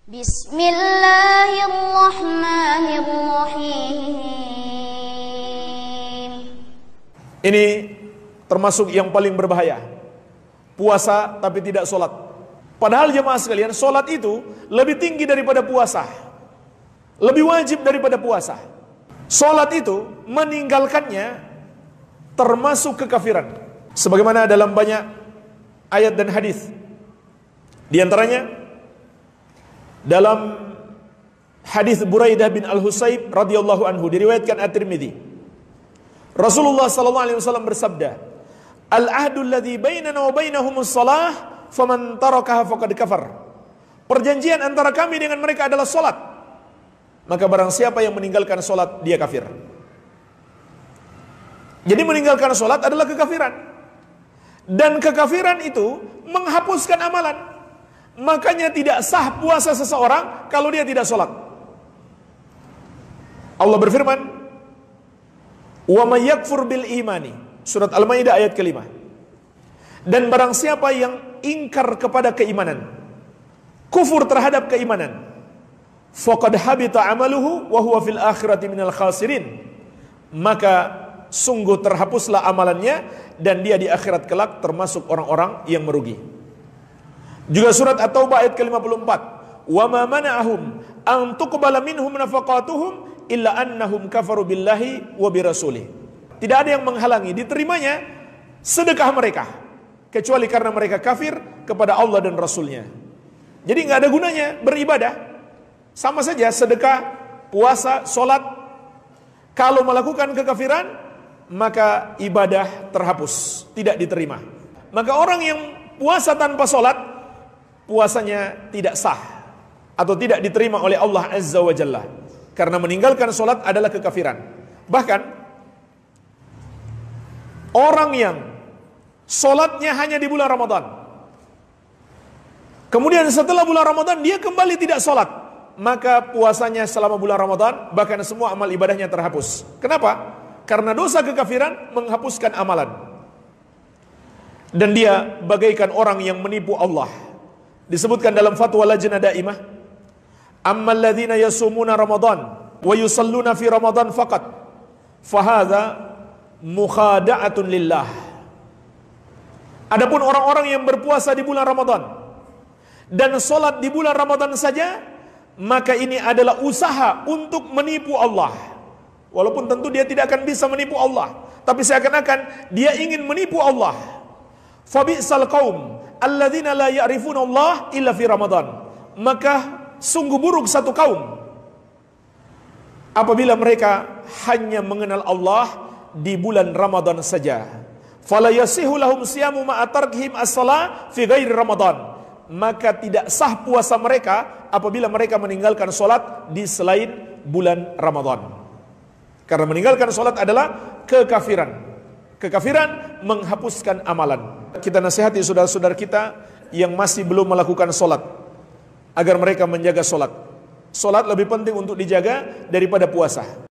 Bismillahirrahmanirrahim. Ini termasuk yang paling berbahaya. Puasa tapi tidak sholat. Padahal jemaah sekalian, sholat itu lebih tinggi daripada puasa, lebih wajib daripada puasa. Sholat itu meninggalkannya termasuk kekafiran, sebagaimana dalam banyak ayat dan hadis. Di antaranya dalam hadis Buraidah bin Al-Husayb radhiyallahu anhu, diriwayatkan At-Tirmidzi, Rasulullah sallallahu alaihi wasallam bersabda, "Al-ahdu alladhi bainana wa bainahumus shalah, faman tarakaha faqad kafar." Perjanjian antara kami dengan mereka adalah salat, maka barang siapa yang meninggalkan salat, dia kafir. Jadi meninggalkan salat adalah kekafiran. Dan kekafiran itu menghapuskan amalan. Makanya tidak sah puasa seseorang kalau dia tidak salat. Allah berfirman, "Wa may yakfur bil imani." Surat Al-Maidah ayat ke-5. Dan barang siapa yang ingkar kepada keimanan, kufur terhadap keimanan, faqad habita amaluhu wa huwa fil akhirati minal khasirin. Maka sungguh terhapuslah amalannya dan dia di akhirat kelak termasuk orang-orang yang merugi. Juga surat At-Taubah ayat ke-54, "Wa ma mana'ahum an tuqbala minhum nafaqatuhum illa annahum kafaru billahi wa birasulih." Tidak ada yang menghalangi diterimanya sedekah mereka kecuali karena mereka kafir kepada Allah dan Rasulnya. Jadi nggak ada gunanya beribadah. Sama saja sedekah, puasa, sholat. Kalau melakukan kekafiran, maka ibadah terhapus, tidak diterima. Maka orang yang puasa tanpa sholat, puasanya tidak sah atau tidak diterima oleh Allah Azza wa Jalla, karena meninggalkan sholat adalah kekafiran. Bahkan orang yang sholatnya hanya di bulan Ramadan, kemudian setelah bulan Ramadan dia kembali tidak sholat, maka puasanya selama bulan Ramadan, bahkan semua amal ibadahnya terhapus. Kenapa? Karena dosa kekafiran menghapuskan amalan. Dan dia bagaikan orang yang menipu Allah. Disebutkan dalam fatwa Lajnah Daimah, "Ammal ladzina yasumuna Ramadan wa yusalluna fi Ramadan faqat, fahadza mukhada'atun lillah." Adapun orang-orang yang berpuasa di bulan Ramadan dan salat di bulan Ramadan saja, maka ini adalah usaha untuk menipu Allah. Walaupun tentu dia tidak akan bisa menipu Allah, tapi seakan-akan dia ingin menipu Allah. Fabi'sal qaum alladzina la ya'rifuna Allah illa fi Ramadan. Maka sungguh buruk satu kaum apabila mereka hanya mengenal Allah di bulan Ramadan saja. Fala yasihu lahum siyamu ma'a tarkihim as-shalah fi ghairi Ramadan. Maka tidak sah puasa mereka apabila mereka meninggalkan salat di selain bulan Ramadan. Karena meninggalkan salat adalah kekafiran. Kekafiran menghapuskan amalan. Kita nasihati saudara-saudara kita yang masih belum melakukan salat agar mereka menjaga salat. Salat lebih penting untuk dijaga daripada puasa.